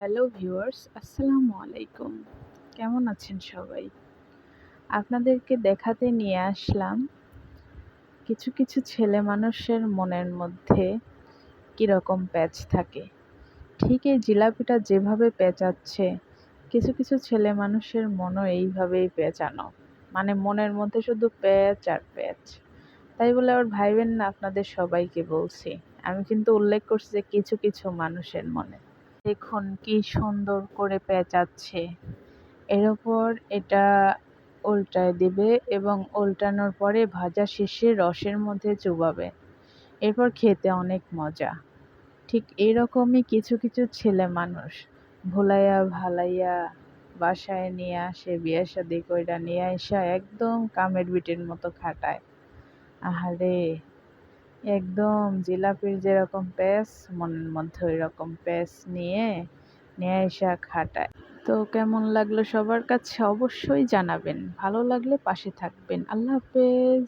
Hello viewers, আসসালামু আলাইকুম। কেমন আছেন সবাই? আপনাদেরকে দেখাতে নিয়ে আসলাম কিছু কিছু ছেলে মানুষের মনের মধ্যে কিরকম প্যাচ থাকে। ঠিক এই জিলাপিটা যেভাবে পেঁচাচ্ছে, কিছু কিছু ছেলে মানুষের মনও এইভাবেই পেঁচানো। মানে মনের মধ্যে শুধু প্যাচ আর প্যাচ। তাই বলে আবার ভাইবেন না আপনাদের সবাইকে বলছি। আমি কিন্তু উল্লেখ করছি যে কিছু কিছু মানুষের মনে। দেখুন কি সুন্দর করে পেঁচাচ্ছে। এর ওপর এটা উল্টায় দিবে এবং উল্টানোর পরে ভাজা শেষে রসের মধ্যে চুবাবে। এরপর খেতে অনেক মজা। ঠিক এরকমই কিছু কিছু ছেলে মানুষ ভুলাইয়া ভালাইয়া বাসায় নিয়ে আসে, বিয়ে শাদী কইরা নিয়ে আইসা একদম কামের বিটের মতো খাটায়। আহারে! একদম জিলাপির যেরকম প্যাঁচ মনের মধ্যে ওইরকম প্যাঁচ নিয়ে আইসা খাটায়। তো কেমন লাগলো সবার কাছে অবশ্যই জানাবেন। ভালো লাগলে পাশে থাকবেন। আল্লাহ হাফেজ।